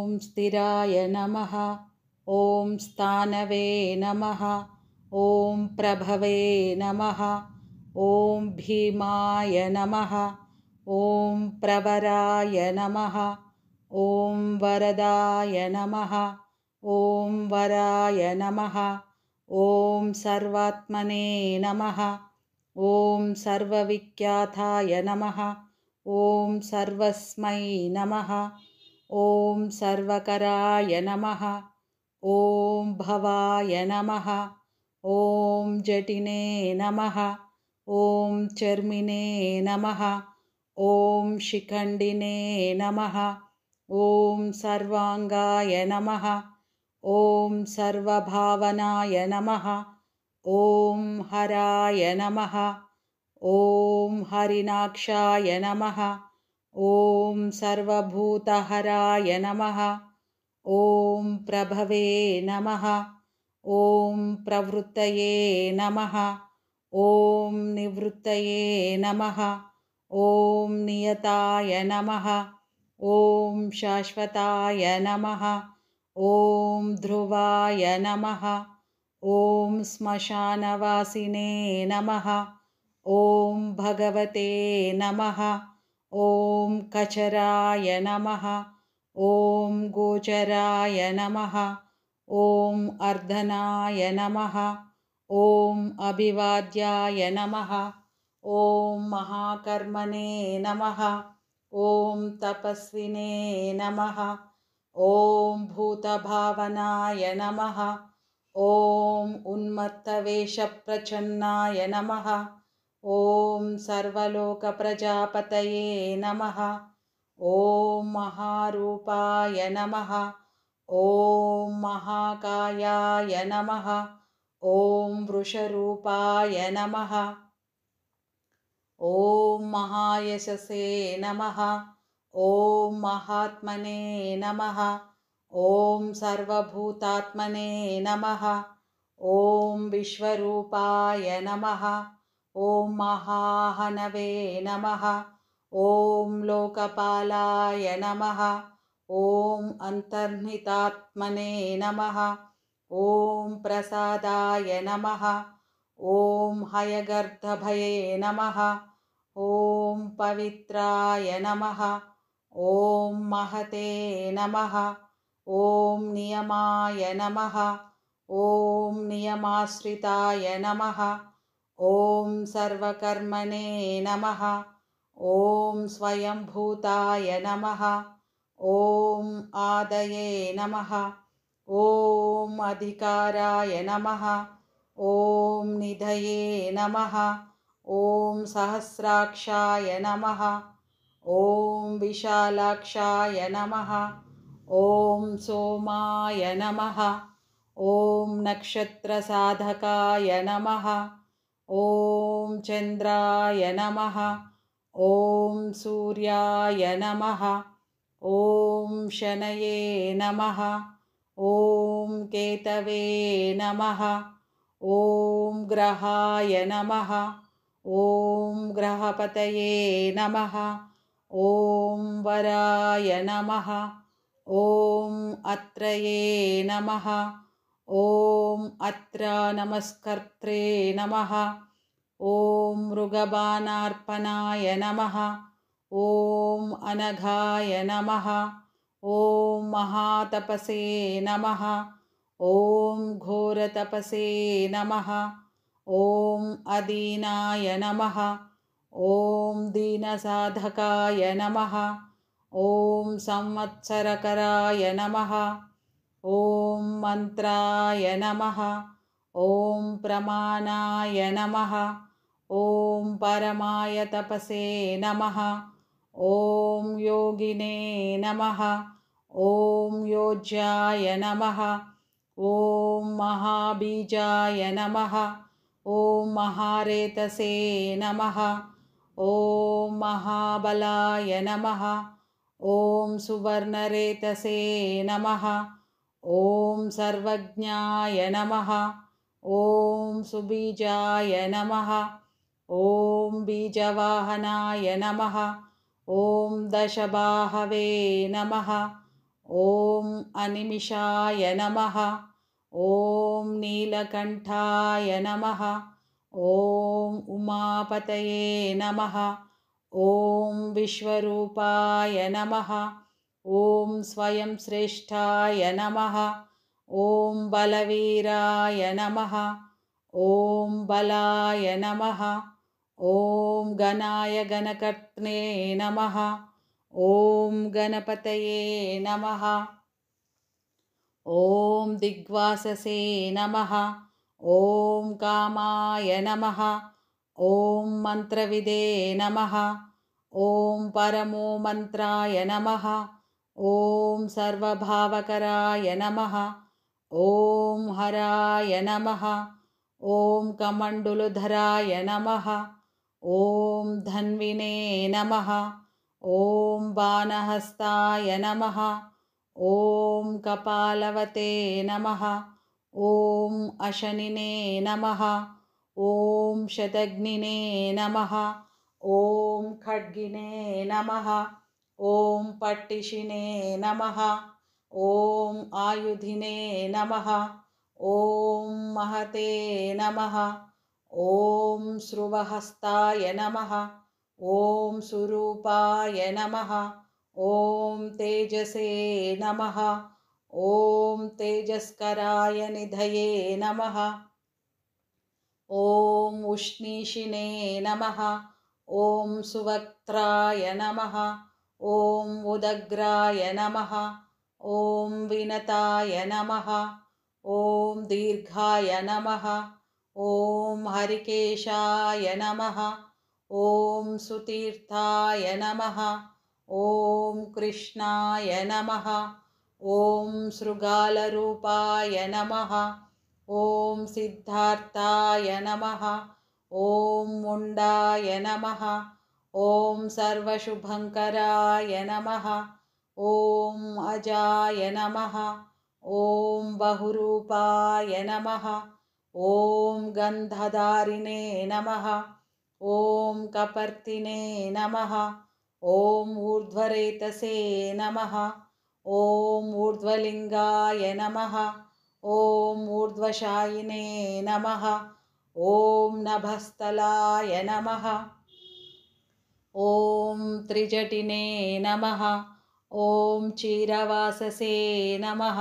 ॐ स्थिराय नमः। ॐ स्थानवे नमः। ॐ प्रभवे नमः। ॐ भीमाय नमः। ॐ प्रवराय नमः। ॐ वरदाय नमः। ॐ वराय नमः। ॐ सर्वात्मने नमः। ॐ सर्वविख्याताय नमः। ॐ सर्वस्मै नमः। ॐ सर्वकराय नमः। ॐ भवाय नमः। ॐ जटिने नमः। ॐ चर्मिणे नमः। ॐ शिखण्डिने नमः। ॐ सर्वाङ्गाय नमः। ॐ सर्वभावनाय नमः। ॐ हराय नमः। ॐ हरिणाक्षाय नमः। ॐ सर्वभूतहराय नमः। ॐ प्रभवे नमः। ॐ प्रवृत्तये नमः। ॐ निवृत्तये नमः। ॐ नियताय नमः। ॐ शाश्वताय नमः। ॐ ध्रुवाय नमः। ॐ श्मशानवासिने नमः। ॐ भगवते नमः। ॐ कचराय नमः। ॐ गोचराय नमः। ॐ अर्धनाय नमः। ॐ अभिवाद्याय नमः। ॐ महाकर्मणे नमः। ॐ तपस्विने नमः। ॐ भूतभावनाय नमः। ॐ उन्मत्तवेषप्रच्छन्नाय नमः। ॐ सर्वलोकप्रजापतये नमः। ॐ महारूपाय नमः। ॐ महाकायाय नमः। ॐ वृषरूपाय नमः। ॐ महायशसे नमः। ॐ महात्मने नमः। ॐ सर्वभूतात्मने नमः। ॐ विश्वरूपाय नमः। ॐ महाहनवे नमः। ॐ लोकपालाय नमः। ॐ अन्तर्निहितात्मने नमः। ॐ प्रसादाय नमः। ॐ हयगर्धभये नमः। ॐ पवित्राय नमः। ॐ महते नमः। ॐ नियमाय नमः। ॐ नियमाश्रिताय नमः। ॐ सर्वकर्मणे नमः। ॐ स्वयंभूताय नमः। ॐ आदये नमः। ॐ अधिकाराय नमः। ॐ निधये नमः। ॐ सहस्राक्षाय नमः। ॐ विशालाक्षाय नमः। ॐ सोमाय नमः। ॐ नक्षत्रसाधकाय नमः। ॐ चन्द्राय नमः। ॐ सूर्याय नमः। ॐ शनये नमः। ॐ केतवे नमः। ॐ ग्रहाय नमः। ॐ ग्रहपतये नमः। ॐ वराय नमः। ॐ अत्रये नमः। ॐ अत्र नमस्कर्त्रे नमः। ॐ मृगबाणार्पणाय नमः। ॐ अनघाय नमः। ॐ महातपसे नमः। ॐ घोरतपसे नमः। ॐ अदीनाय नमः। ॐ दीनसाधकाय नमः। ॐ संवत्सरकराय नमः। ॐ मन्त्राय नमः। ॐ प्रमाणाय नमः। ॐ परमाय तपसे नमः। ॐ योगिने नमः। ॐ योज्याय नमः। ॐ महाबीजाय नमः। ॐ महारेतसे नमः। ॐ महाबलाय नमः। ॐ सुवर्णरेतसे नमः। ॐ सर्वज्ञाय नमः। ॐ सुबीजाय नमः। ॐ बीजवाहनाय नमः। ॐ दशबाहवे नमः। ॐ अनिमिषाय नमः। ॐ नीलकण्ठाय नमः। ॐ उमापतये नमः। ॐ विश्वरूपाय नमः। ॐ स्वयं श्रेष्ठाय नमः। ॐ बलवीराय नमः। ॐ बलाय नमः। ॐ गणाय गणकर्त्रे नमः। ॐ गणपतये नमः। ॐ दिग्वाससे नमः। ॐ कामाय नमः। ॐ मन्त्रविदे नमः। ॐ परमो मन्त्राय नमः। ॐ सर्वभावकराय नमः। ॐ हराय नमः। ॐ कमण्डलुधराय नमः। ॐ धन्विने नमः। ॐ बाणहस्ताय नमः। ॐ कपालवते नमः। ॐ अशनिने नमः। ॐ शतघ्निने नमः। ॐ खड्गिने नमः। ॐ पट्टिशिने नमः। ॐ आयुधिने नमः। ॐ महते नमः। ॐ श्रुवहस्ताय नमः। ॐ सुरूपाय नमः। ॐ तेजसे नमः। ॐ तेजस्कराय निधये नमः। ॐ उष्णीषिणे नमः। ॐ सुवक्त्राय नमः। ॐ उदग्राय नमः। ॐ विनताय नमः। ॐ दीर्घाय नमः। ॐ हरिकेशाय नमः। ॐ सुतीर्थाय नमः। ॐ कृष्णाय नमः। ॐ शृगालरूपाय नमः। ॐ सिद्धार्थाय नमः। ॐ मुण्डाय नमः। ॐ सर्वशुभङ्कराय नमः। ॐ अजाय नमः। ॐ बहुरूपाय नमः। ॐ गन्धधारिणे नमः। ॐ कपर्तिने नमः। ॐ ऊर्ध्वरेतसे नमः। ॐ ऊर्ध्वलिङ्गाय नमः। ॐ ऊर्ध्वशायिने नमः। ॐ नभस्थलाय नमः। ॐ त्रिजटिने नमः। ॐ क्षीरवाससे नमः।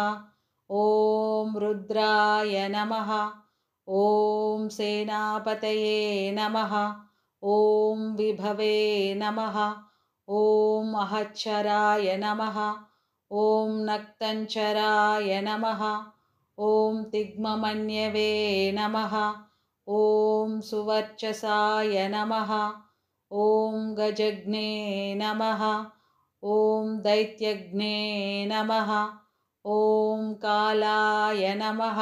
ॐ रुद्राय नमः। ॐ सेनापतये नमः। ॐ विभवे नमः। ॐ महच्छराय नमः। ॐ नक्तञ्चराय नमः। ॐ तिग्ममन्यवे नमः। ॐ सुवर्चसाय नमः। ॐ गजघ्ने नमः। ॐ दैत्यघ्ने नमः। ॐ कालाय नमः।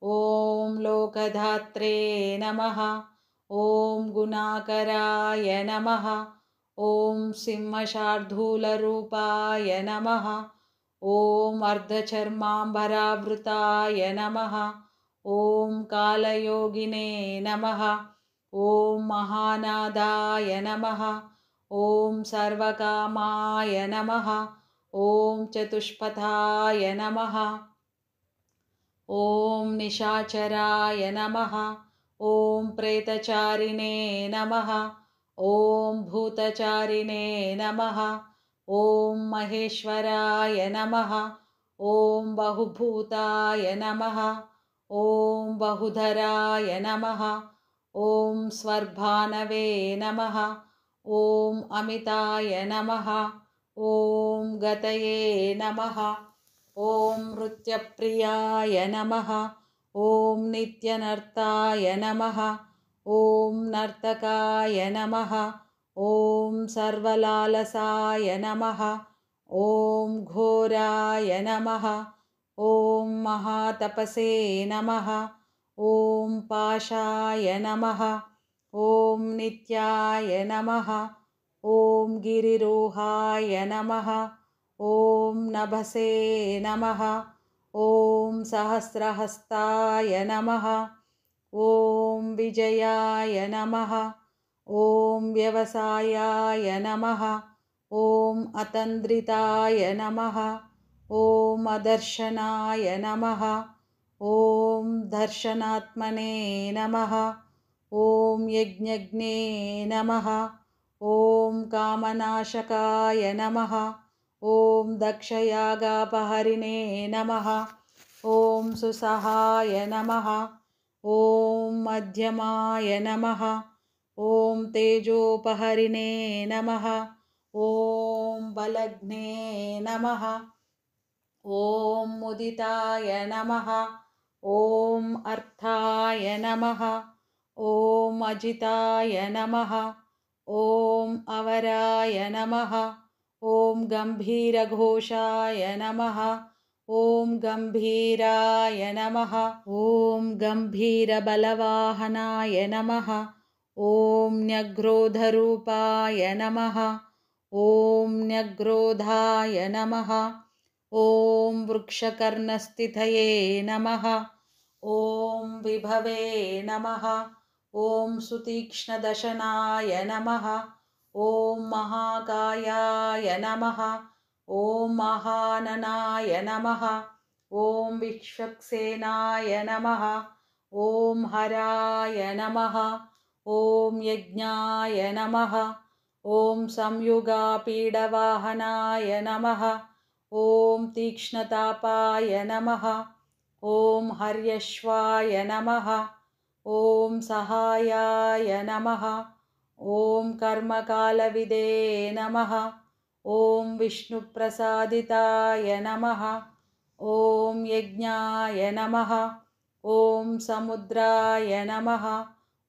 ॐ लोकधात्रे नमः। ॐ गुणाकराय नमः। ॐ सिंहशार्दूलरूपाय नमः। ॐ अर्धचर्माम्बरावृताय नमः। ॐ कालयोगिने नमः। ॐ महानादाय नमः। ॐ सर्वकामाय नमः। ॐ चतुष्पथाय नमः। ॐ निशाचराय नमः। ॐ प्रेतचारिणे नमः। ॐ भूतचारिणे नमः। ॐ महेश्वराय नमः। ॐ बहुभूताय नमः। ॐ बहुधराय नमः। ॐ स्वर्भानवे नमः। ॐ अमिताय नमः। ॐ गतये नमः। ॐ नृत्यप्रियाय नमः। ॐ नित्यनर्ताय नमः। ॐ नर्तकाय नमः। ॐ सर्वलालसाय नमः। ॐ घोराय नमः। ॐ महातपसे नमः। ॐ पाशाय नमः। ॐ नित्याय नमः। ॐ गिरिरोहाय नमः। ॐ नभसे नमः। ॐ सहस्रहस्ताय नमः। ॐ विजयाय नमः। ॐ व्यवसायाय नमः। ॐ अतन्द्रिताय नमः। ॐ अदर्शनाय नमः। ॐ दर्शनात्मने नमः। ॐ यज्ञज्ञे नमः। ॐ कामनाशकाय नमः। ॐ दक्षयागापहरिणे नमः। ॐ सुसहाय नमः। ॐ मध्यमाय नमः। ॐ तेजोपहरिणे नमः। ॐ बलग्ने नमः। ॐ मुदिताय नमः। ॐ अर्थाय नमः। ॐ अजिताय नमः। ॐ अवराय नमः। ॐ गम्भीरघोषाय नमः। ॐ गम्भीराय नमः। ॐ गम्भीरबलवाहनाय नमः। ॐ न्यग्रोधरूपाय नमः। ॐ न्यग्रोधाय नमः। ॐ वृक्षकर्णस्थितये नमः। ॐ विभवे नमः। ॐ सुतीक्ष्णदशनाय नमः। ॐ महाकायाय नमः। ॐ महाननाय नमः। ॐ विश्वक्सेनाय नमः। ॐ हराय नमः। ॐ यज्ञाय नमः। ॐ संयुगापीडवाहनाय नमः। ॐ तीक्ष्णतापाय नमः। ॐ हर्यश्वाय नमः। ॐ सहायाय नमः। ॐ कर्मकालविदे नमः। ॐ विष्णुप्रसादिताय नमः। ॐ यज्ञाय नमः। ॐ समुद्राय नमः।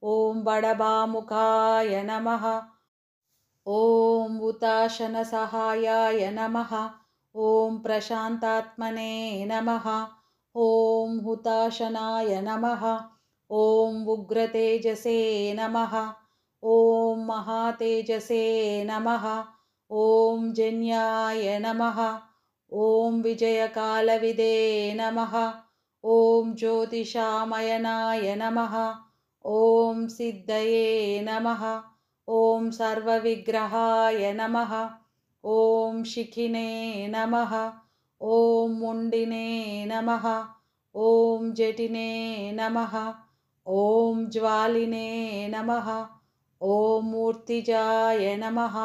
ॐ बडबामुखाय नमः। ॐ हुताशनसहायाय नमः। ॐ प्रशान्तात्मने नमः। ॐ हुताशनाय नमः। ॐ उग्रतेजसे नमः। ॐ महातेजसे नमः। ॐ जन्याय नमः। ॐ विजयकालविदे नमः। ॐ ज्योतिषामयनाय नमः। ॐ सिद्धये नमः। ॐ सर्वविग्रहाय नमः। ॐ शिखिने नमः। ॐ मुण्डिने नमः। ॐ जटिने नमः। ॐ ज्वालिने नमः। ॐ मूर्तिजाय नमः।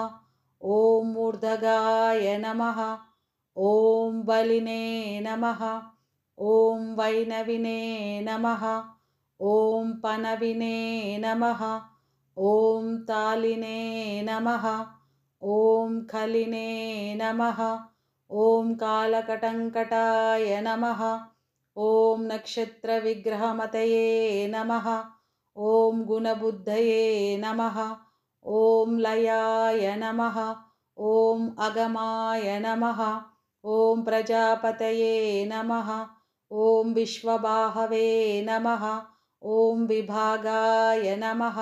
ॐ मूर्धगाय नमः। ॐ बलिने नमः। ॐ वैनविने नमः। ॐ पनविने नमः। ॐ तालिने नमः। ॐ खलिने नमः। ॐ कालकटङ्कटाय नमः। ॐ नक्षत्रविग्रहमतये नमः। ॐ गुणबुद्धये नमः। ॐ लयाय नमः। ॐ अगमाय नमः। ॐ प्रजापतये नमः। ॐ विश्वबाहवे नमः। ॐ विभागाय नमः।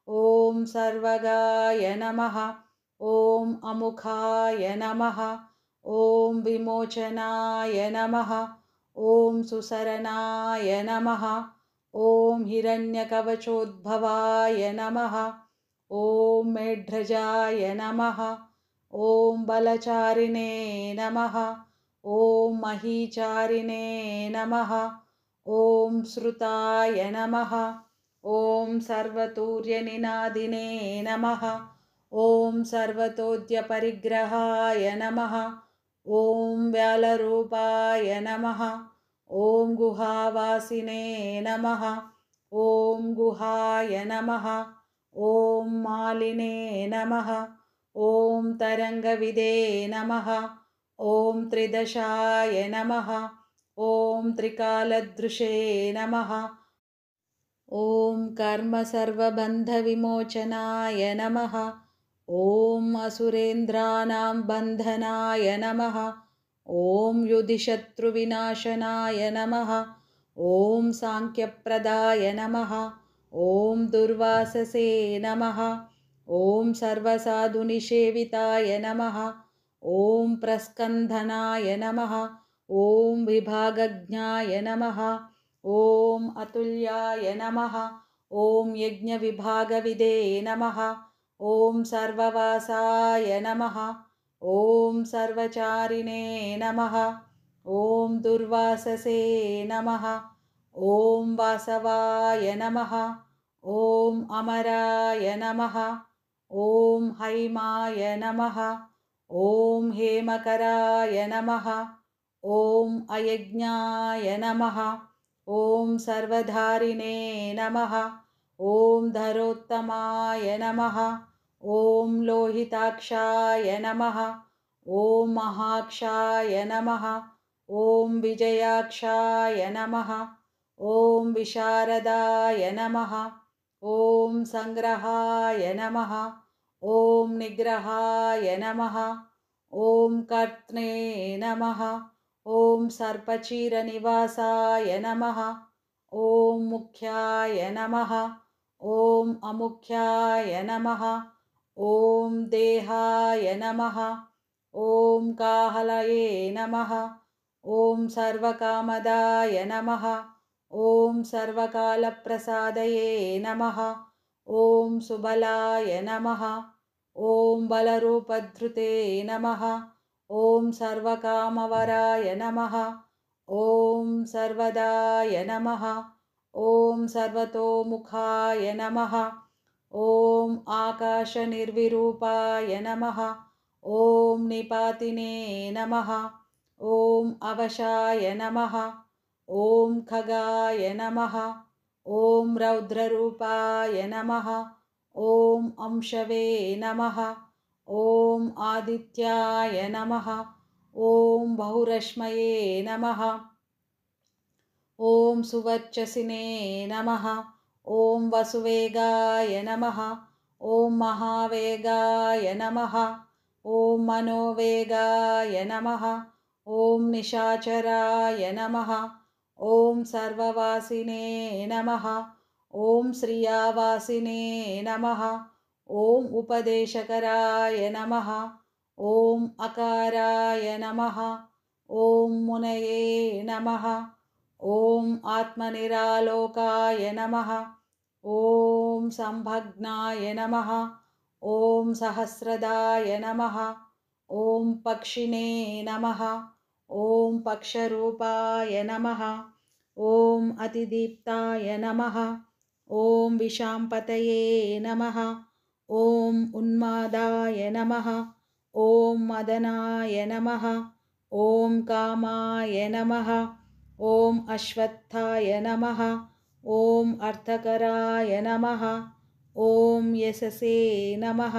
ॐ सर्वगाय नमः। ॐ अमुखाय नमः। ॐ विमोचनाय नमः। ॐ सुसरणाय नमः। ॐ हिरण्यकवचोद्भवाय नमः। ॐ मेढ्रजाय नमः। ॐ बलचारिणे नमः। ॐ महीचारिणे नमः। ॐ श्रुताय नमः। ॐ सर्वतूर्यनिनादिने नमः। ॐ सर्वतोद्यपरिग्रहाय नमः। ॐ व्यालरूपाय नमः। ॐ गुहावासिने नमः। ॐ गुहाय नमः। ॐ मालिने नमः। ॐ तरङ्गविदे नमः। ॐ त्रिदशाय नमः। ॐ त्रिकालदृशे नमः। ॐ कर्मसर्वबन्धविमोचनाय नमः। ॐ असुरेन्द्राणां बन्धनाय नमः। ॐ युधिशत्रुविनाशनाय नमः। ॐ साङ्ख्यप्रदाय नमः। ॐ दुर्वाससे नमः। ॐ सर्वसाधुनिषेविताय नमः। ॐ प्रस्कन्धनाय नमः। ॐ विभागज्ञाय नमः। ॐ अतुल्याय नमः। ॐ यज्ञविभागविदे नमः। ॐ सर्ववासाय नमः। ॐ सर्वचारिणे नमः। ॐ दुर्वाससे नमः। ॐ वासवाय नमः। ॐ अमराय नमः। ॐ हैमाय नमः। ॐ हेमकराय नमः। ॐ अयज्ञाय नमः। ॐ सर्वधारिणे नमः। ॐ धरोत्तमाय नमः। ॐ लोहिताक्षाय नमः। ॐ महाक्षाय नमः। ॐ विजयाक्षाय नमः। ॐ विशारदाय नमः। ॐ संग्रहाय नमः। ॐ निग्रहाय नमः। ॐ कर्त्रे नमः। ॐ सर्पचीरनिवासाय नमः। ॐ मुख्याय नमः। ॐ अमुख्याय नमः। ॐ देहाय नमः। ॐ काहलये नमः। ॐ सर्वकामदाय नमः। ॐ सर्वकालप्रसादये नमः। ॐ सुबलाय नमः। ॐ बलरूपधृते नमः। ॐ सर्वकामवराय नमः। ॐ सर्वदाय नमः। ॐ सर्वतोमुखाय नमः। ॐ आकाशनिर्विरूपाय नमः। ॐ निपातिने नमः। ॐ अवशाय नमः। ॐ खगाय नमः। ॐ रौद्ररूपाय नमः। ॐ अंशवे नमः। ॐ आदित्याय नमः। ॐ बहुरश्मये नमः। ॐ सुवर्चसिने नमः। ॐ वसुवेगाय नमः। ॐ महावेगाय नमः। ॐ मनोवेगाय नमः। ॐ निशाचराय नमः। ॐ सर्ववासिने नमः। ॐ श्रियावासिने नमः। ॐ उपदेशकराय नमः। ॐ अकाराय नमः। ॐ मुनये नमः। ॐ आत्मनिरालोकाय नमः। ॐ संभग्नाय नमः। ॐ सहस्रदाय नमः। ॐ पक्षिणे नमः। ॐ पक्षरूपाय नमः। ॐ अतिदीप्ताय नमः। ॐ विशाम्पतये नमः। ॐ उन्मादाय नमः। ॐ मदनाय नमः। ॐ कामाय नमः। ॐ अश्वत्थाय नमः। ॐ अर्थकराय नमः। ॐ यशसे नमः।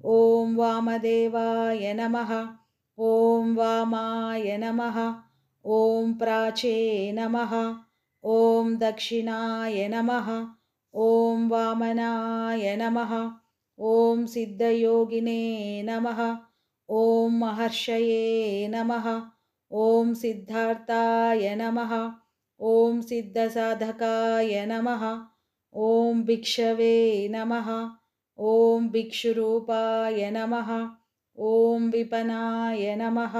ॐ वामदेवाय नमः। ॐ वामाय नमः। ॐ प्राचे नमः। ॐ दक्षिणाय नमः। ॐ वामनाय नमः। ॐ सिद्धयोगिने नमः। ॐ महर्षये नमः। ॐ सिद्धार्थाय नमः। ॐ सिद्धसाधकाय नमः। ॐ भिक्षवे नमः। ॐ भिक्षुरूपाय नमः। ॐ विपनाय नमः।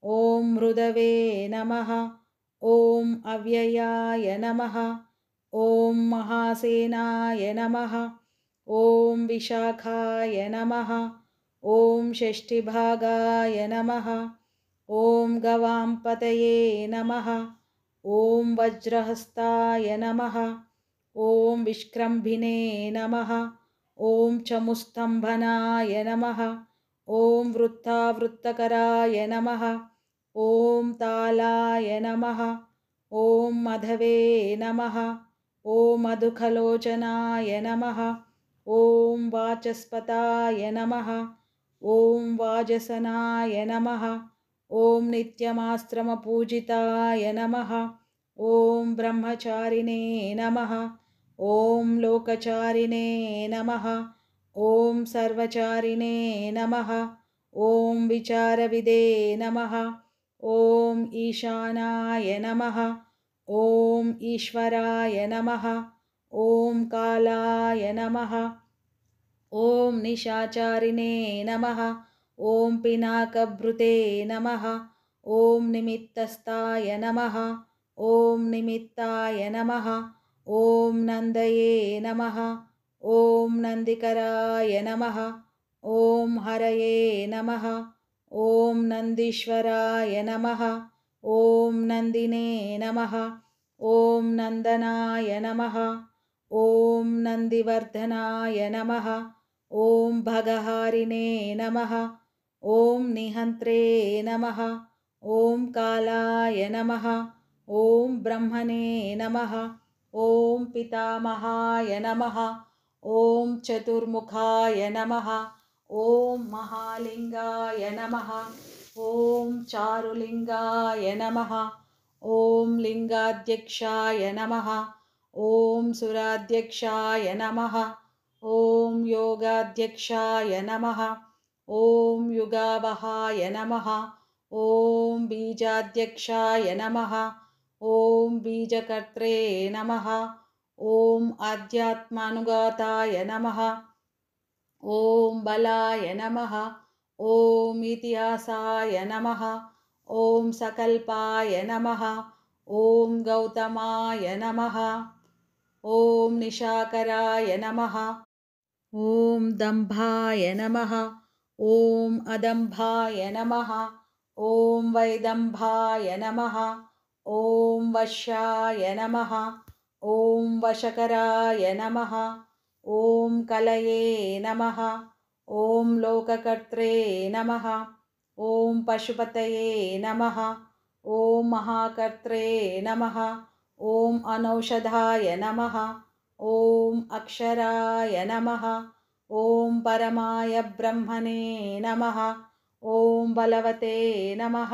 ॐ मृदवे नमः। ॐ अव्ययाय नमः। ॐ महासेनाय नमः। ॐ विशाखाय नमः। ॐ षष्ठिभागाय नमः। ॐ गवांपतये नमः। ॐ वज्रहस्ताय नमः। ॐ विष्क्रम्भिने नमः। ॐ चमुस्तम्भनाय नमः। ॐ वृत्तावृत्तकराय नमः। ॐ तालाय नमः। ॐ मधवे नमः। ॐ मधुखलोचनाय नमः। ॐ वाचस्पताय नमः। ॐ वाजसनाय नमः। ॐ नित्यमाश्रमपूजिताय नमः। ॐ ब्रह्मचारिणे नमः। ॐ लोकचारिणे नमः। ॐ सर्वचारिणे नमः। ॐ विचारविदे नमः। ॐ ईशानाय नमः। ॐ ईश्वराय नमः। ॐ कालाय नमः। ॐ निशाचारिणे नमः। ॐ पिनाकभृते नमः। ॐ निमित्तस्थाय नमः। ॐ निमित्ताय नमः। ॐ नन्दये नमः। ॐ नन्दिकराय नमः। ॐ हरये नमः। ॐ नन्दीश्वराय नमः। ॐ नन्दिने नमः। ॐ नन्दनाय नमः। ॐ नन्दिवर्धनाय नमः। ॐ भगहारिणे नमः। ॐ निहन्त्रे नमः। ॐ कालाय नमः। ॐ ब्रह्मणे नमः। ॐ पितामहाय नमः। ॐ चतुर्मुखाय नमः। ॐ महालिङ्गाय नमः। ॐ चारुलिङ्गाय नमः। ॐ लिङ्गाध्यक्षाय नमः। ॐ सुराध्यक्षाय नमः। ॐ योगाध्यक्षाय नमः। ॐ युगावहाय नमः। ॐ बीजाध्यक्षाय नमः। ॐ बीजकर्त्रे नमः। ॐ आध्यात्मानुगाताय नमः। ॐ बलाय नमः। ॐ इतिहासाय नमः। ॐ सकल्पाय नमः। ॐ गौतमाय नमः। ॐ निशाकराय नमः। ॐ दम्भाय नमः। ॐ अदम्भाय नमः। ॐ वैदम्भाय नमः। ॐ वश्याय नमः। ॐ वशकराय नमः। ॐ कलये नमः। ॐ लोककर्त्रे नमः। ॐ पशुपतये नमः। ॐ महाकर्त्रे नमः। ॐ अनौषधाय नमः। ॐ अक्षराय नमः। ॐ परमाय ब्रह्मणे नमः। ॐ बलवते नमः।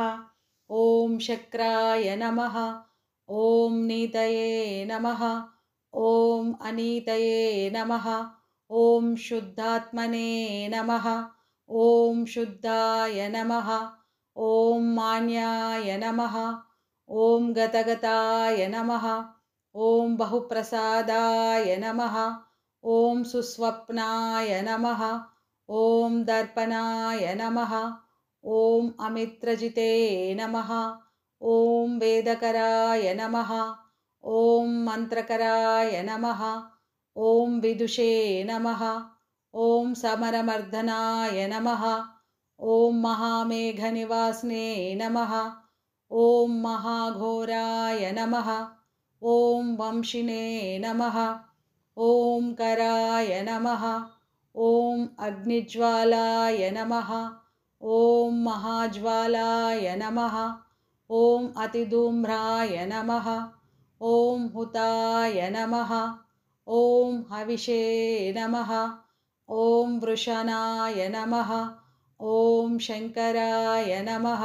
ॐ शक्राय नमः। ॐ नीतये नमः। ॐ अनीतये नमः। ॐ शुद्धात्मने नमः। ॐ शुद्धाय नमः। ॐ मान्याय नमः। ॐ गतगताय नमः। ॐ बहुप्रसादाय नमः। ॐ सुस्वप्नाय नमः। ॐ दर्पणाय नमः। ॐ अमित्रजिते नमः। ॐ वेदकराय नमः। ॐ मन्त्रकराय नमः। ॐ विदुषे नमः। ॐ समरमर्दनाय नमः। ॐ महामेघनिवासिने नमः। ॐ महाघोराय नमः। ॐ वंशिने नमः। ॐ कराय नमः। ॐ अग्निज्वालाय नमः। ॐ महाज्वालाय नमः। ॐ अतिधूम्राय नमः। ॐ हुताय नमः। ॐ हविषे नमः। ॐ वृषणाय नमः। ॐ शङ्कराय नमः।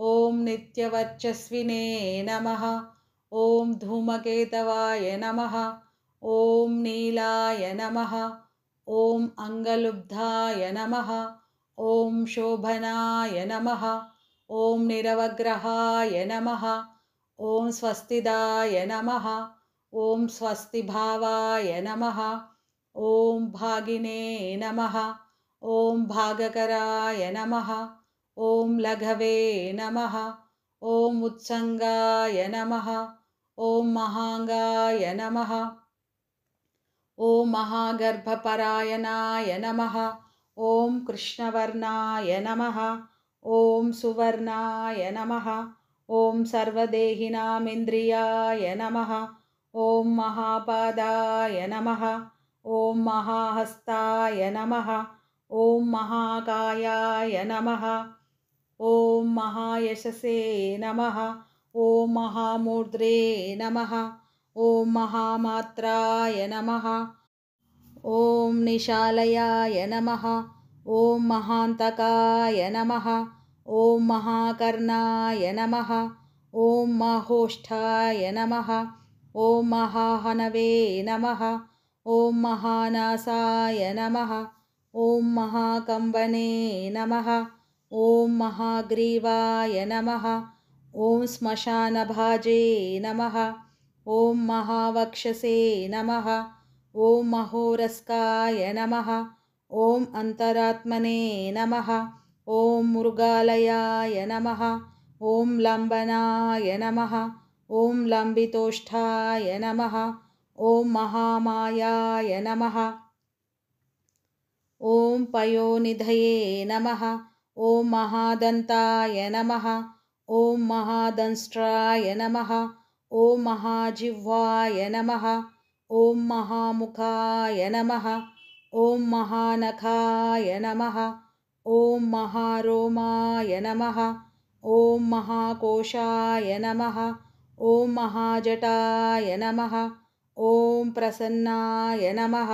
ॐ नित्यवर्चस्विने नमः। ॐ धूमकेतवाय नमः। ॐ नीलाय नमः। ॐ अङ्गलुब्धाय नमः। ॐ शोभनाय नमः। ॐ निरवग्रहाय नमः। ॐ स्वस्तिदाय नमः। ॐ स्वस्तिभावाय नमः। ॐ भागिने नमः। ॐ भागकराय नमः। ॐ लघवे नमः। ॐ उत्सङ्गाय नमः। ॐ महाङ्गाय नमः। ॐ महागर्भपरायणाय नमः। ॐ कृष्णवर्णाय नमः। ॐ सुवर्णाय नमः। ॐ सर्वदेहिनामिन्द्रियाय नमः। ॐ महापादाय नमः। ॐ महाहस्ताय नमः। ॐ महाकायाय नमः। ॐ महायशसे नमः। ॐ महामूर्ध्रे नमः। ॐ महामात्राय नमः। ॐ निशालयाय नमः। ॐ महान्तकाय नमः। ॐ महाकर्णाय नमः। ॐ माहोष्ठाय नमः। ॐ महाहनवे नमः। ॐ महानासाय नमः। ॐ महाकम्बने नमः। ॐ महाग्रीवाय नमः। ॐ श्मशानभाजे नमः। ॐ महावक्षसे नमः। ॐ महोरस्काय नमः। ॐ अन्तरात्मने नमः। ॐ मृगालयाय नमः। ॐ लम्बनाय नमः। ॐ लम्बितोष्ठाय नमः। ॐ महामायाय नमः। ॐ पयोनिधये नमः। ॐ महादन्ताय नमः। ॐ महादंष्ट्राय नमः। ॐ महाजिह्वाय नमः। ॐ महामुखाय नमः। ॐ महानखाय नमः। ॐ महारोमाय नमः। ॐ महाकोशाय नमः। ॐ महाजटाय नमः। ॐ प्रसन्नाय नमः।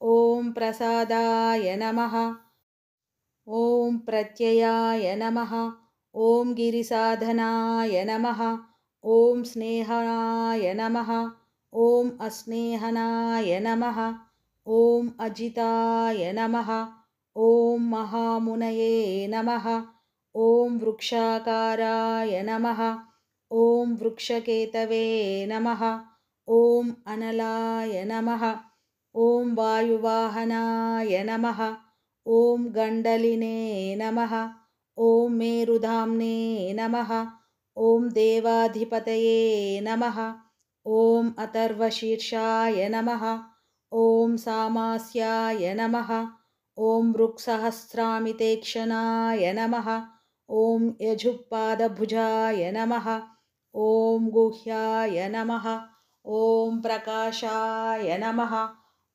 ॐ प्रसादाय नमः। ॐ प्रत्ययाय नमः। ॐ गिरिसाधनाय नमः। ॐ स्नेहाय नमः। ॐ अस्नेहनाय नमः। ॐ अजिताय नमः। ॐ महामुनये नमः। ॐ वृक्षाकाराय नमः। ॐ वृक्षकेतवे नमः। ॐ अनलाय नमः। ॐ वायुवाहनाय नमः। ॐ गण्डलिने नमः। ॐ मेरुधाम्ने नमः। ॐ देवाधिपतये नमः। ॐ अथर्वशीर्षाय नमः। ॐ सामास्याय नमः। ॐ वृक्सहस्रामितेक्षणाय नमः। ॐ यजुःपादभुजाय नमः। ॐ गुह्याय नमः। ॐ प्रकाशाय नमः।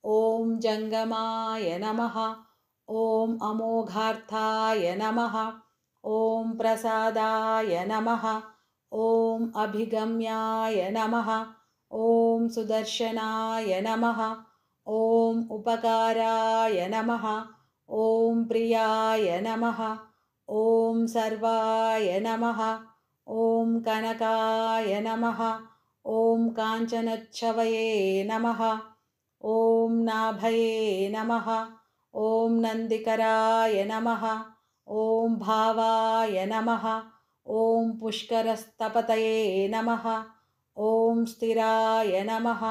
ॐ जङ्गमाय नमः। ॐ अमोघार्थाय नमः। ॐ प्रसादाय नमः। ॐ अभिगम्याय नमः। ॐ सुदर्शनाय नमः। ॐ उपकाराय नमः। ॐ प्रियाय नमः। ॐ सर्वाय नमः। ॐ कनकाय नमः। ॐ काञ्चनच्छवये नमः। ॐ नाभये नमः। ॐ नन्दिकराय नमः। ॐ भावाय नमः। ॐ पुष्करस्तपतये नमः। ॐ स्थिराय नमः।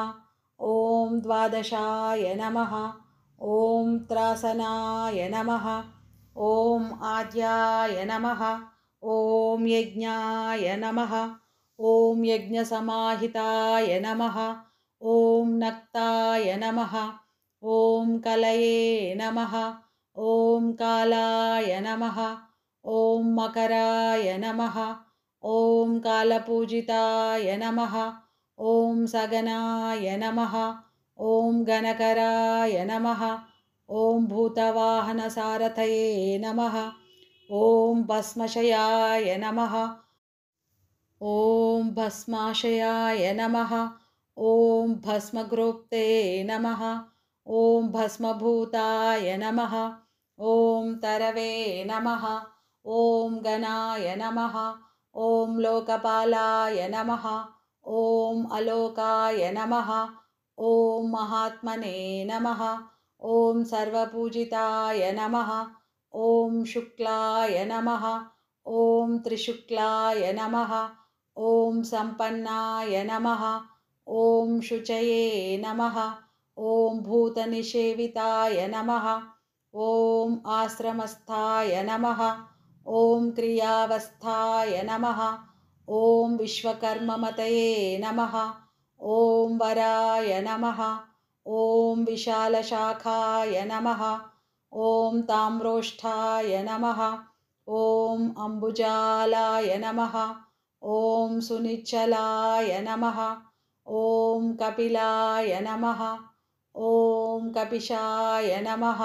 ॐ द्वादशाय नमः। ॐ त्रासनाय नमः। ॐ आद्याय नमः। ॐ यज्ञाय नमः। ॐ यज्ञसमाहिताय नमः। ॐ नक्ताय नमः। ॐ कलये नमः। ॐ कालाय नमः। ॐ मकराय नमः। ॐ कालपूजिताय नमः। ॐ सगनाय नमः। ॐ गणकराय नमः। ॐ भूतवाहनसारथये नमः। ॐ भस्मशयाय नमः। ॐ भस्माशयाय नमः। ॐ भस्मगोप्ते नमः। ॐ भस्मभूताय नमः। ॐ तरवे नमः। ॐ गणाय नमः। ॐ लोकपालाय नमः। ॐ अलोकाय नमः। ॐ महात्मने नमः। ॐ सर्वपूजिताय नमः। ॐ शुक्लाय नमः। ॐ त्रिशुक्लाय नमः। ॐ सम्पन्नाय नमः। ॐ शुचये नमः। ॐ भूतनिषेविताय नमः। ॐ आश्रमस्थाय नमः। ॐ क्रियावस्थाय नमः। ॐ विश्वकर्ममतये नमः। ॐ वराय नमः। ॐ विशालशाखाय नमः। ॐ ताम्रोष्ठाय नमः। ॐ अम्बुजालाय नमः। ॐ सुनिच्चलाय नमः। ॐ कपिलाय नमः। ॐ कपिशाय नमः।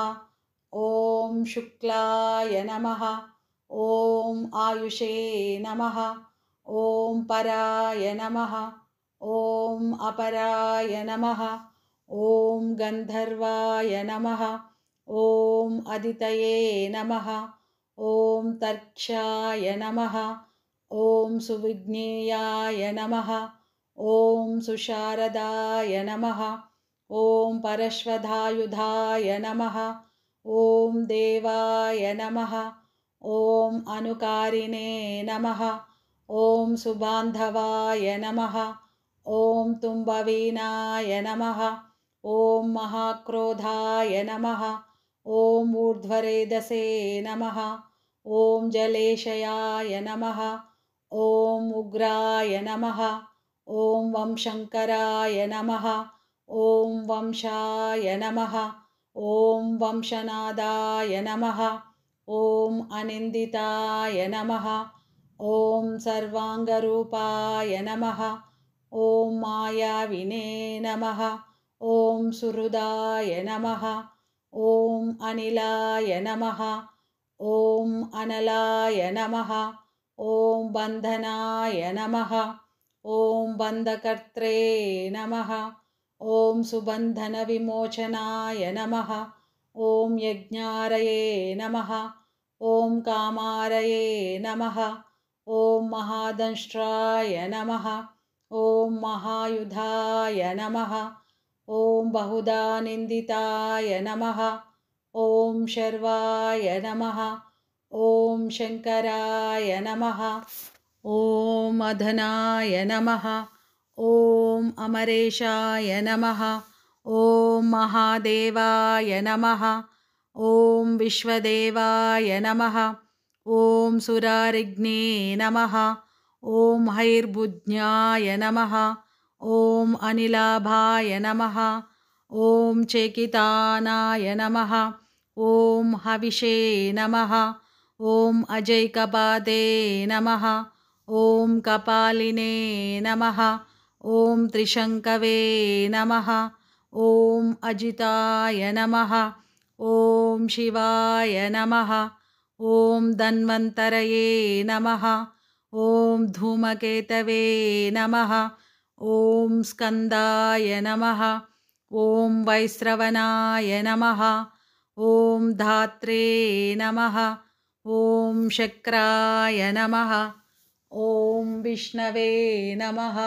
ॐ शुक्लाय नमः। ॐ आयुषे नमः। ॐ पराय नमः। ॐ अपराय नमः। ॐ गन्धर्वाय नमः। ॐ अदितये नमः। ॐ तर्क्ष्याय नमः। ॐ सुविज्ञेयाय नमः। ॐ सुशारदाय नमः। ॐ परश्वधायुधाय नमः। ॐ देवाय नमः। ॐ अनुकारिणे नमः। ॐ सुबान्धवाय नमः। ॐ तुम्बवीनाय नमः। ॐ महाक्रोधाय नमः। ॐ ऊर्ध्वरेदसे नमः। ॐ जलेशयाय नमः। ॐ उग्राय नमः। ॐ वंशङ्कराय नमः। ॐ वंशाय नमः। ॐ वंशनादाय नमः। ॐ अनिन्दिताय नमः। ॐ सर्वाङ्गरूपाय नमः। ॐ मायाविने नमः। ॐ सुहृदाय नमः। ॐ अनिलाय नमः। ॐ अनलाय नमः। ॐ बन्धनाय नमः। ॐ बन्धकर्त्रे नमः। ॐ सुबन्धनविमोचनाय नमः। ॐ यज्ञारये नमः। ॐ कामारये नमः। ॐ महादंष्ट्राय नमः। ॐ महायुधाय नमः। ॐ बहुधा निन्दिताय नमः। ॐ शर्वाय नमः। ॐ शङ्कराय नमः। ॐ अधनाय नमः। ॐ अमरेशाय नमः। ॐ महादेवाय नमः। ॐ विश्वदेवाय नमः। ॐ सुरारिग्ने नमः। ॐ हैर्बुज्ञाय नमः। ॐ अनिलाभाय नमः। ॐ चेकितानाय नमः। ॐ हविषे नमः। ॐ अजैकपादे नमः। ॐ कपालिने नमः। ॐ त्रिशङ्कवे नमः। ॐ अजिताय नमः। ॐ शिवाय नमः। ॐ धन्वन्तरये नमः। ॐ धूमकेतवे नमः। ॐ स्कन्दाय नमः। ॐ वैश्रवणाय नमः। ॐ धात्रे नमः। ॐ शक्राय नमः। ॐ विष्णवे नमः।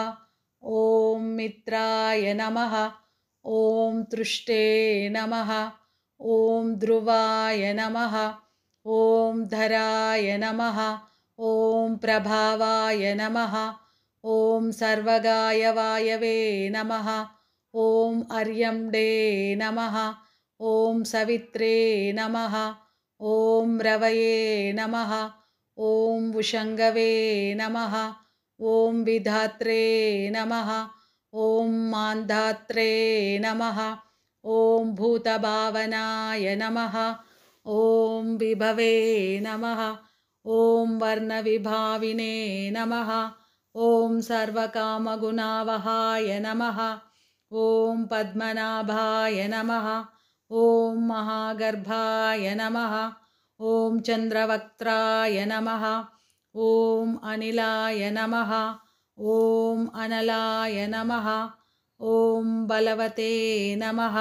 ॐ मित्राय नमः। ॐ तृष्टे नमः। ॐ ध्रुवाय नमः। ॐ धराय नमः। ॐ प्रभावाय नमः। ॐ सर्वगाय वायवे नमः। ॐ अर्यम्डे नमः। ॐ सवित्रे नमः। ॐ रवये नमः। ॐ वुषङ्गवे नमः। ॐ विधात्रे नमः। ॐ मान्धात्रे नमः। ॐ भूतभावनाय नमः। ॐ विभवे नमः। ॐ वर्णविभाविने नमः। ॐ सर्वकामगुणावहाय नमः। ॐ पद्मनाभाय नमः। ॐ महागर्भाय नमः। ॐ चन्द्रवक्त्राय नमः। ॐ अनिलाय नमः। ॐ अनलाय नमः। ॐ बलवते नमः।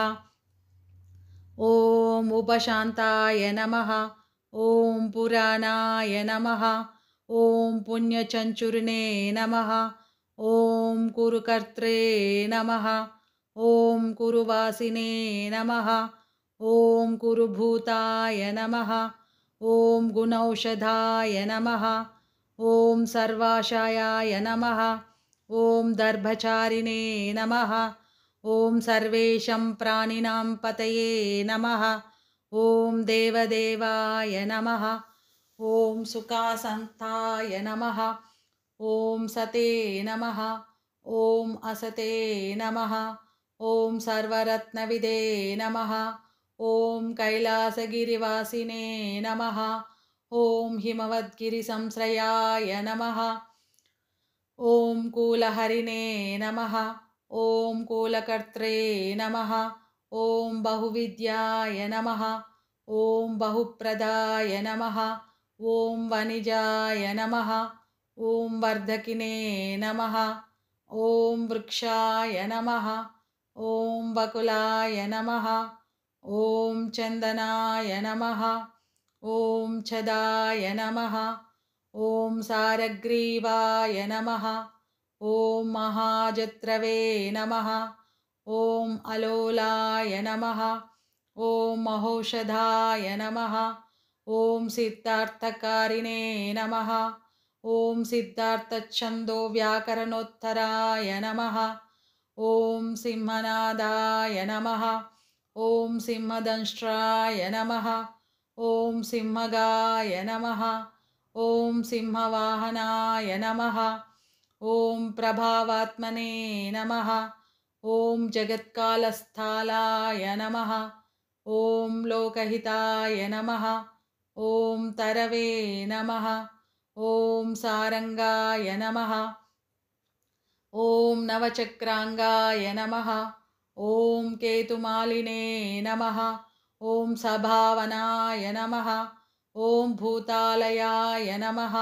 ॐ उपशान्ताय नमः। ॐ पुराणाय नमः। ॐ पुण्यचञ्चुर्णे नमः। ॐ कुरुकर्त्रे नमः। ॐ कुरुवासिने नमः। ॐ कुरुभूताय नमः। ॐ गुणौषधाय नमः। ॐ सर्वाशयाय नमः। ॐ दर्भचारिणे नमः। ॐ सर्वेषां प्राणिनां पतये नमः। ॐ देवदेवाय नमः। ॐ सुखासन्ताय नमः। ॐ सते नमः। ॐ असते नमः। ॐ सर्वरत्नविदे नमः। ॐ कैलासगिरिवासिने नमः। ॐ हिमवद्गिरिसंश्रयाय नमः। ॐ कूलहरिणे नमः। ॐ कूलकर्त्रे नमः। ॐ बहुविद्याय नमः। ॐ बहुप्रदाय नमः। ॐ वनिजाय नमः। ॐ वर्धकिने नमः। ॐ वृक्षाय नमः। ॐ बकुलाय नमः। ॐ चन्दनाय नमः। ॐ छदाय नमः। ॐ सारग्रीवाय नमः। ॐ महाजत्रवे नमः। ॐ अलोलाय नमः। ॐ महौषधाय नमः। ॐ सिद्धार्थकारिणे नमः। ॐ सिद्धार्थच्छन्दो व्याकरणोत्तराय नमः। ॐ सिंहनादाय नमः। ॐ सिंहदंष्ट्राय नमः। ॐ सिंहगाय नमः। ॐ सिंहवाहनाय नमः। ॐ प्रभावात्मने नमः। ॐ जगत्कालस्थालाय नमः। ॐ लोकहिताय नमः। ॐ तरवे नमः। ॐ सारङ्गाय नमः। ॐ नवचक्राङ्गाय नमः। ॐ केतुमालिने नमः। ॐ सभावनाय नमः। ॐ भूतालयाय नमः।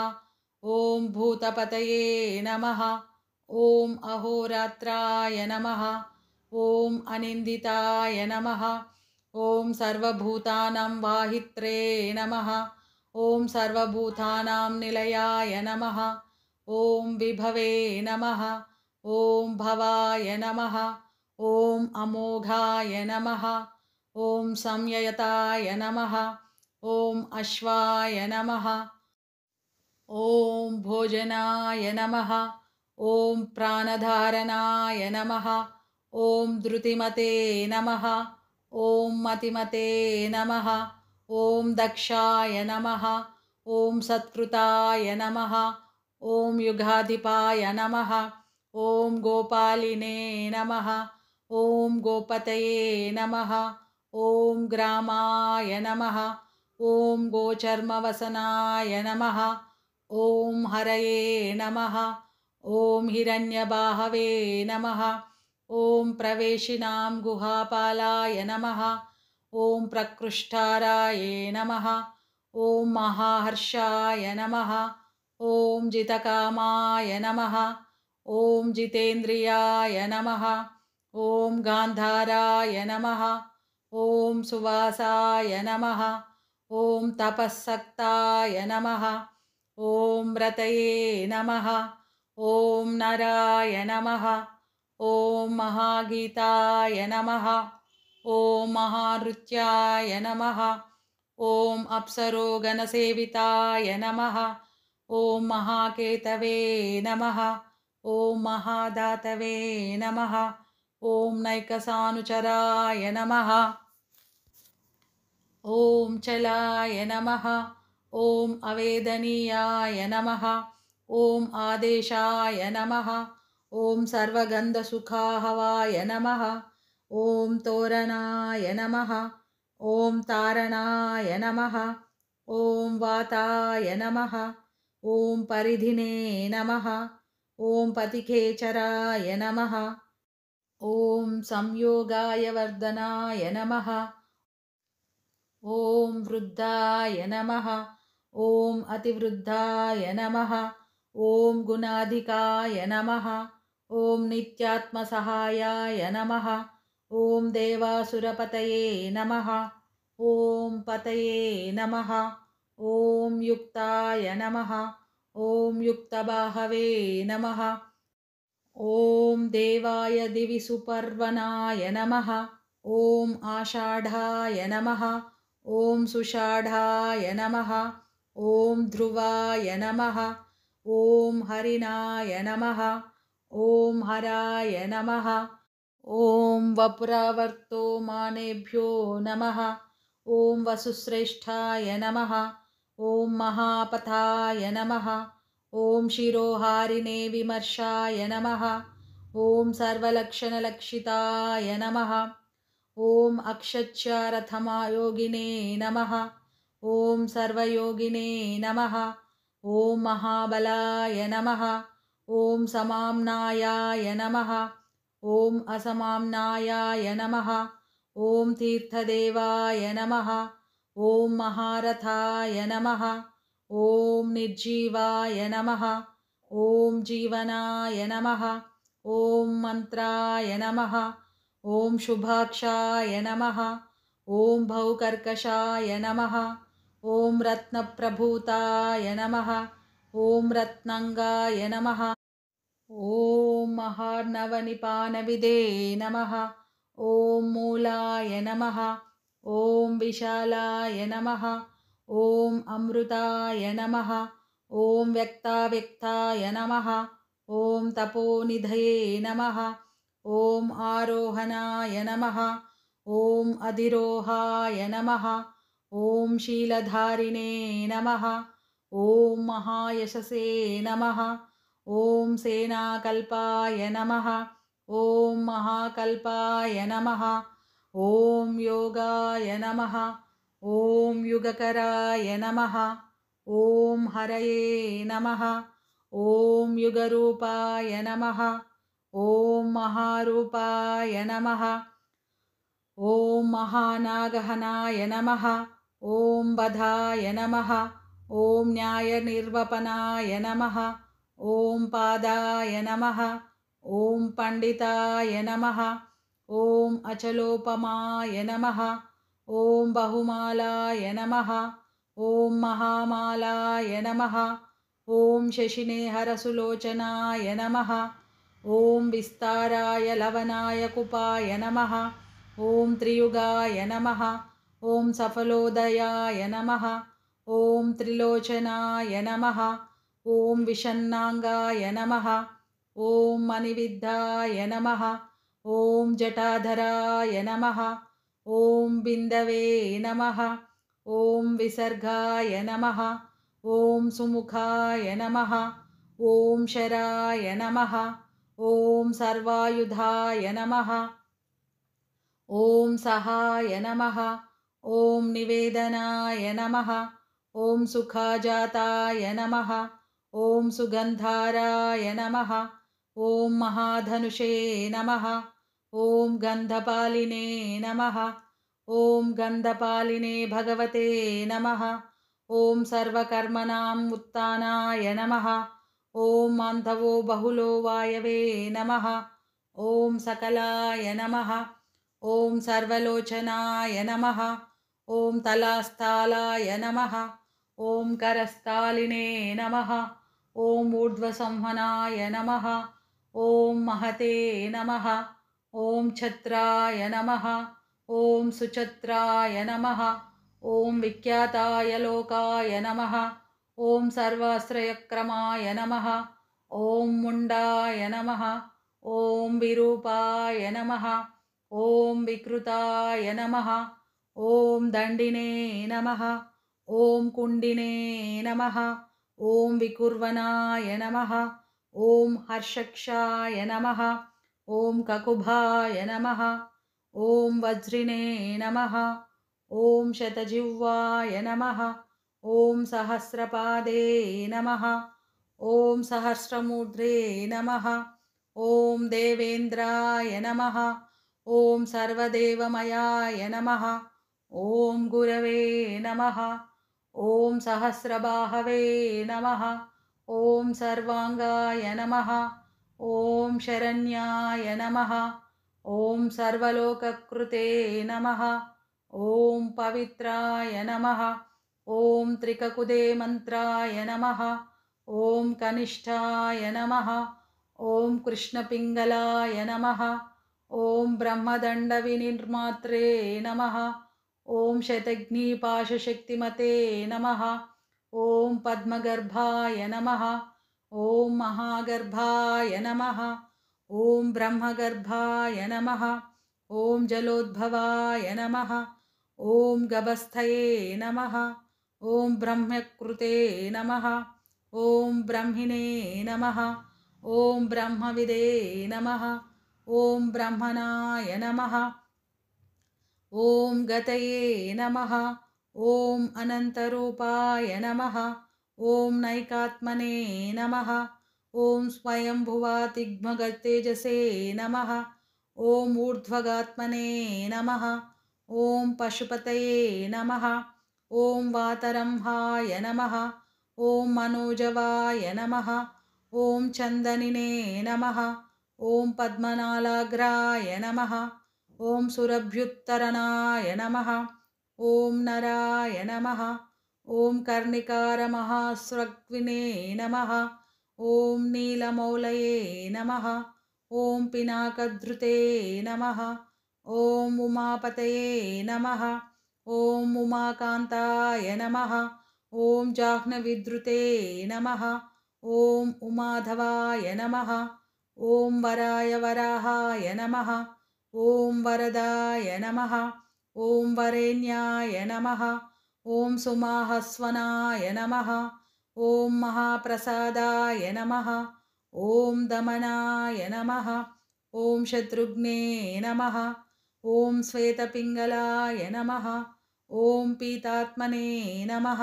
ॐ भूतपतये नमः। ॐ अहोरात्राय नमः। ॐ अनिन्दिताय नमः। ॐ सर्वभूतानां वाहित्रे नमः। ॐ सर्वभूतानां निलयाय नमः। ॐ विभवे नमः। ॐ भवाय नमः। ॐ अमोघाय नमः। ॐ संयताय नमः। ॐ अश्वाय नमः। ॐ भोजनाय नमः। ॐ प्राणधारणाय नमः। ॐ धृतिमते नमः। ॐ मतिमते नमः। ॐ दक्षाय नमः। ॐ सत्कृताय नमः। ॐ युगाधिपाय नमः। ॐ गोपालिने नमः। ॐ गोपतये नमः। ॐ ग्रामाय नमः। ॐ गोचर्मवसनाय नमः। ॐ हरये नमः। ॐ हिरण्यबाहवे नमः। ॐ प्रवेशिनां गुहापालाय नमः। ॐ प्रकृष्टाराय नमः। ॐ महाहर्षाय नमः। ॐ जितकामाय नमः। ॐ जितेन्द्रियाय नमः। ॐ गान्धाराय नमः। ॐ सुवासाय नमः। ॐ तपःसक्ताय नमः। ॐ व्रतये नमः। ॐ नराय नमः। ॐ महागीताय नमः। ॐ महानृत्याय नमः। ॐ अप्सरोगणसेविताय नमः। ॐ महाकेतवे नमः। ॐ महादातवे नमः। ॐ नैकसानुचराय नमः। ॐ चलाय नमः। ॐ अवेदनीयाय नमः। ॐ आदेशाय नमः। ॐ सर्वगन्धसुखाहवाय नमः। ॐ तोरणाय नमः। ॐ तारणाय नमः। ॐ वाताय नमः। ॐ परिधिने नमः। ॐ पतिकेचराय नमः। ॐ संयोगाय वर्धनाय नमः। ॐ वृद्धाय नमः। ॐ अतिवृद्धाय नमः। ॐ गुणाधिकाय नमः। ॐ नित्यात्मसहायाय नमः। ॐ देवासुरपतये नमः। ॐ पतये नमः। ॐ युक्ताय नमः। ॐ युक्तबाहवे नमः। ॐ देवाय दिवि सुपर्वणाय नमः। ॐ आषाढाय नमः। ॐ सुषाढाय नमः। ॐ ध्रुवाय नमः। ॐ हरिणाय नमः। ॐ हराय नमः। ॐ वपुरावर्तो मानेभ्यो नमः। ॐ वसुश्रेष्ठाय नमः। ॐ महापथाय नमः। ॐ शिरोहारिणे विमर्शाय नमः। ॐ सर्वलक्षणलक्षिताय नमः। ॐ अक्षच्छारथमायोगिने नमः। ॐ सर्वयोगिने नमः। ॐ महाबलाय नमः। ॐ समाम्नायाय नमः। ॐ असमाम्नायाय नमः। ॐ तीर्थदेवाय नमः। ॐ महारथाय नमः। ॐ निर्जीवाय नमः। ॐ जीवनाय नमः। ॐ मन्त्राय नमः। ॐ शुभाक्षाय नमः। ॐ भौकर्कशाय नमः। ॐ रत्नप्रभूताय नमः। ॐ रत्नाङ्गाय नमः। ॐ महार्णवनिपानविदे नमः। ॐ मूलाय नमः। ॐ विशालाय नमः। ॐ अमृताय नमः। ॐ व्यक्ताव्यक्ताय नमः। ॐ तपोनिधये नमः। ॐ आरोहणाय नमः। ॐ अधिरोहाय नमः। ॐ शीलधारिणे नमः। ॐ महायशसे नमः। ॐ सेनाकल्पाय नमः। ॐ महाकल्पाय नमः। ॐ योगाय नमः। ॐ युगकराय नमः। ॐ हरये नमः। ॐ युगरूपाय नमः। ॐ महारूपाय नमः। ॐ महानागहनाय नमः। ॐ बधाय नमः। ॐ न्यायनिर्वपनाय नमः। ॐ पादाय नमः। ॐ पंडिताय नमः। ॐ अचलोपमाय नमः। ॐ बहुमालाय नमः। ॐ महामालाय नमः। ॐ शशिनेहरसुलोचनाय नमः। ॐ विस्ताराय लवनाय कुपाय नमः। ॐ त्रियुगाय नमः। ॐ सफलोदयाय नमः। ॐ त्रिलोचनाय नमः। ॐ विषन्नांगाय नमः। ॐ मणिविद्धाय नमः। ॐ जटाधराय नमः। ॐ बिन्दवे नमः। ॐ विसर्गाय नमः। ॐ सुमुखाय नमः। ॐ शराय नमः। ॐ सर्वायुधाय नमः। ॐ सहाय नमः। ॐ निवेदनाय नमः। ॐ सुखाजाताय नमः। ॐ सुगन्धाराय नमः। ॐ महाधनुषे नमः। ॐ गन्धपालिने नमः। ॐ गन्धपालिने भगवते नमः। ॐ सर्वकर्मणाम् उत्थानाय नमः। ॐ मान्धवो बहुलो वायवे नमः। ॐ सकलाय नमः। ॐ सर्वलोचनाय नमः। ॐ तलास्थालाय नमः। ॐ करस्थालिने नमः। ॐ ऊर्ध्वसंहनाय नमः। ॐ महते नमः। ॐ छत्राय नमः। ॐ सुछत्राय नमः। ॐ विख्याताय लोकाय नमः। ॐ सर्वाश्रयक्रमाय नमः। ॐ मुण्डाय नमः। ॐ विरूपाय नमः। ॐ विकृताय नमः। ॐ दण्डिने नमः। ॐ कुण्डिने नमः। ॐ विकुर्वनाय नमः। ॐ हर्षक्षाय नमः। ॐ ककुभाय नमः। ॐ वज्रिणे नमः। ॐ शतजिह्वाय नमः। ॐ सहस्रपादे नमः। ॐ सहस्रमूर्ध्रे नमः। ॐ देवेन्द्राय नमः। ॐ सर्वदेवमयाय नमः। ॐ गुरवे नमः। ॐ सहस्रबाहवे नमः। ॐ सर्वांगाय नमः। ॐ शरण्याय नमः। ॐ सर्वलोककृते नमः। ॐ पवित्राय नमः। ॐ त्रिककुदे मंत्राय नमः। ॐ कनिष्ठाय नमः। ॐ कृष्णपिङ्गलाय नमः। ॐ ब्रह्मदण्डविनिर्मात्रे नमः। ॐ शतघ्नीपाशशक्तिमते नमः। ॐ पद्मगर्भाय नमः। ॐ महागर्भाय नमः। ॐ ब्रह्मगर्भाय नमः। ॐ जलोद्भवाय नमः। ॐ गभस्थये नमः। ॐ ब्रह्मकृते नमः। ॐ ब्रह्मिणे नमः। ॐ ब्रह्मविदे नमः। ॐ ब्रह्मणाय नमः। ॐ गतये नमः। ॐ अनन्तरूपाय नमः। ॐ नैकात्मने नमः। ॐ स्वयंभुवातिग्मगतेजसे नमः। ॐ ऊर्ध्वगात्मने नमः। ॐ पशुपतये नमः। ॐ वातरंहाय नमः। ॐ मनोजवाय नमः। ॐ चन्दनिने नमः। ॐ पद्मनालाग्राय नमः। ॐ सुरभ्युत्तरणाय नमः। ॐ नराय नमः। ॐ कर्णिकारमहास्रग्विने नमः। ॐ नीलमौलये नमः। ॐ पिनाकधृते नमः। ॐ उमापतये नमः। ॐ उमाकान्ताय नमः। ॐ जाह्नवीधृते नमः। ॐ उमाधवाय नमः। ॐ वराय वराहाय नमः। ॐ वरदाय नमः। ॐ वरेण्याय नमः। ॐ सुमाहस्वनाय नमः। ॐ महाप्रसादाय नमः। ॐ दमनाय नमः। ॐ शत्रुघ्ने नमः। ॐ श्वेतपिङ्गलाय नमः। ॐ पीतात्मने नमः।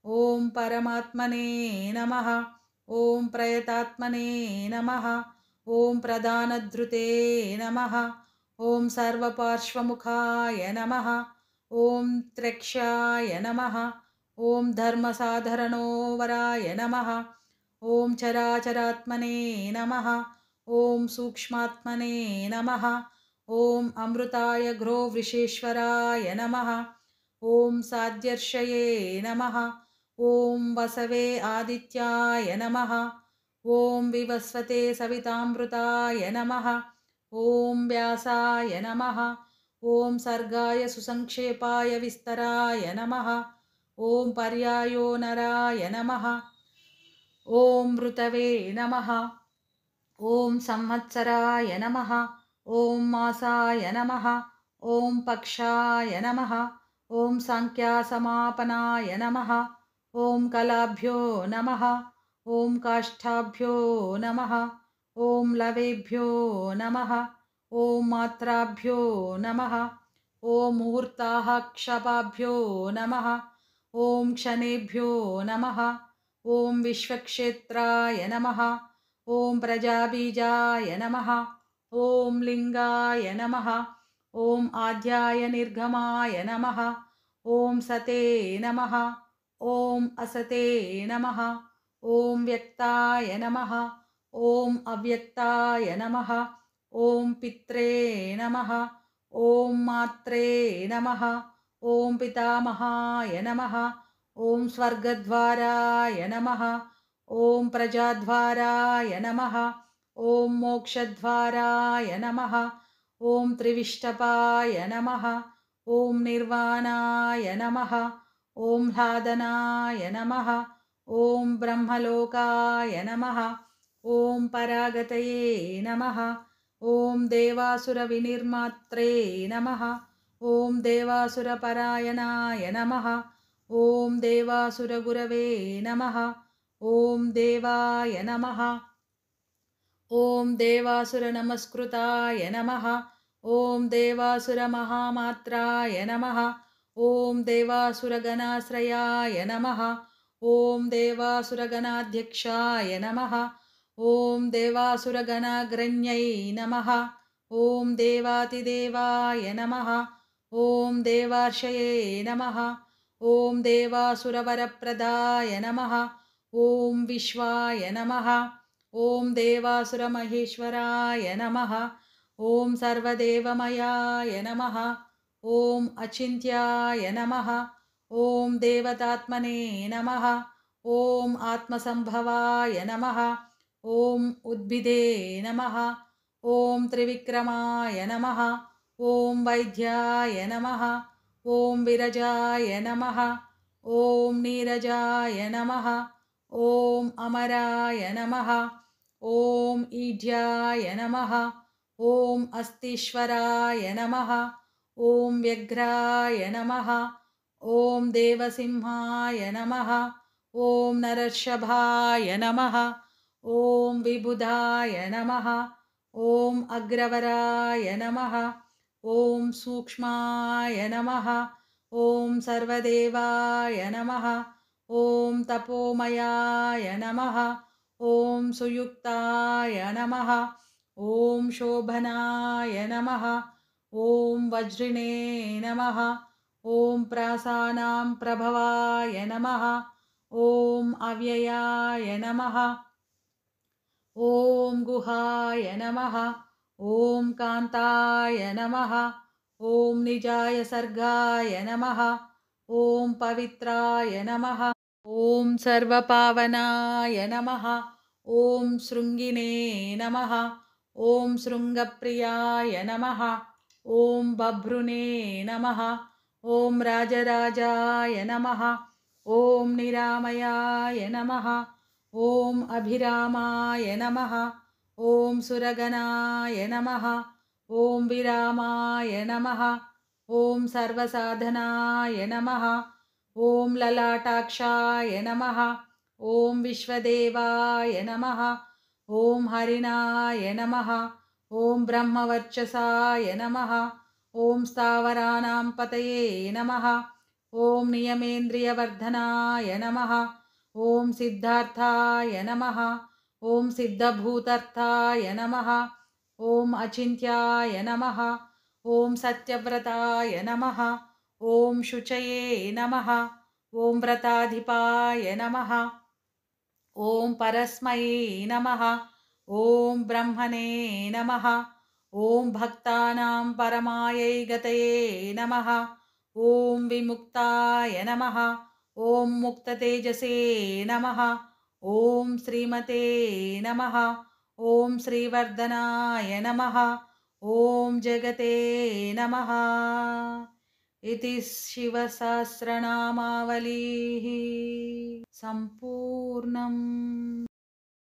ॐ परमात्मने नमः। ॐ प्रयतात्मने नमः। ॐ प्रधानधृते नमः। ॐ सर्वपार्श्वमुखाय नमः। ॐ त्र्यक्षाय नमः। ॐ धर्मसाधरणोवराय नमः। ॐ चराचरात्मने नमः। ॐ सूक्ष्मात्मने नमः। ॐ अमृताय घ्रोवृषेश्वराय नमः। ॐ साध्यर्षये नमः। ॐ वसवे आदित्याय नमः। ॐ विवस्वते सवितामृताय नमः। ॐ व्यासाय नमः। ॐ सर्गाय सुसंक्षेपाय विस्तराय नमः। ॐ पर्यायो नराय नमः। ॐ ऋतवे नमः। ॐ संवत्सराय नमः। ॐ मासाय नमः। ॐ पक्षाय नमः। ॐ संख्यासमापनाय नमः। ॐ कलाभ्यो नमः। ॐ काष्ठाभ्यो नमः। ॐ लवेभ्यो नमः। ॐ मात्राभ्यो नमः। ॐ मुहूर्ताः क्षपाभ्यो नमः। ॐ क्षणेभ्यो नमः। ॐ विश्वक्षेत्राय नमः। ॐ प्रजाबीजाय नमः। ॐ लिङ्गाय नमः। ॐ आद्याय निर्गमाय नमः। ॐ सते नमः। ॐ असते नमः। ॐ व्यक्ताय नमः। ॐ अव्यक्ताय नमः। ॐ पित्रे नमः। ॐ मात्रे नमः। ॐ पितामहाय नमः। ॐ स्वर्गद्वाराय नमः। ॐ प्रजाद्वाराय नमः। ॐ मोक्षद्वाराय नमः। ॐ त्रिविष्टपाय नमः। ॐ निर्वाणाय नमः। ॐ ह्लादनाय नमः। ॐ ब्रह्मलोकाय नमः। ॐ परागतये नमः। ॐ देवासुरविनिर्मात्रे नमः। ॐ देवासुरपरायणाय नमः। ॐ देवासुरगुरवे नमः। ॐ देवाय नमः। ॐ देवासुरनमस्कृताय नमः। ॐ देवासुरमहामात्राय नमः। ॐ देवासुरगणाश्रयाय नमः। ॐ देवासुरगणाध्यक्षाय नमः। ॐ देवासुरगणाग्रण्यै नमः। ॐ देवातिदेवाय नमः। ॐ देवार्षये नमः। ॐ देवासुरवरप्रदाय नमः। ॐ विश्वाय नमः। ॐ देवासुरमहेश्वराय नमः। ॐ सर्वदेवमयाय नमः। ॐ अचिन्त्याय नमः। ॐ देवतात्मने नमः। ॐ आत्मसम्भवाय नमः। ॐ उद्भिदे नमः। ॐ त्रिविक्रमाय नमः। ॐ वैद्याय नमः। ॐ विरजाय नमः। ॐ नीरजाय नमः। ॐ अमराय नमः। ॐ ईढ्याय नमः। ॐ अस्तीश्वराय नमः। ॐ व्यघ्राय नमः। ॐ देवसिंहाय नमः। ॐ नरर्षभाय नमः। ॐ विबुधाय नमः। ॐ अग्रवराय नमः। ॐ सूक्ष्माय नमः। ॐ सर्वदेवाय नमः। ॐ तपोमयाय नमः। ॐ सुयुक्ताय नमः। ॐ शोभनाय नमः। ॐ वज्रिणे नमः। ॐ प्रासानां प्रभवाय नमः। ॐ अव्ययाय नमः। ॐ गुहाय नमः। ॐ कान्ताय नमः। ॐ निजाय सर्गाय नमः। ॐ पवित्राय नमः। ॐ सर्वपावनाय नमः। ॐ शृङ्गिने नमः। ॐ शृङ्गप्रियाय नमः। ॐ बभ्रुने नमः। ॐ राजराजाय नमः। ॐ निरामयाय नमः। ॐ अभिरामाय नमः। ॐ सुरगणाय नमः। ॐ विरामाय नमः। ॐ सर्वसाधनाय नमः। ॐ ललाटाक्षाय नमः। ॐ विश्वदेवाय नमः। ॐ हरिणाय नमः। ॐ ब्रह्मवर्चसाय नमः। ॐ स्थावराणां पतये नमः। ॐ नियमेन्द्रियवर्धनाय नमः। ॐ सिद्धार्थाय नमः। ॐ सिद्धभूतार्थाय नमः। ॐ अचिन्त्याय नमः। ॐ सत्यव्रताय नमः। ॐ शुचये नमः। ॐ व्रताधिपाय नमः। ॐ परस्मै नमः। ॐ ब्रह्मणे नमः। ॐ भक्तानां परमायै गतये नमः। ॐ विमुक्ताय नमः। ॐ मुक्ततेजसे नमः। ॐ श्रीमते नमः। ॐ श्रीवर्धनाय नमः। ॐ जगते नमः। इति शिवसहस्रनामावलिः सम्पूर्णम्।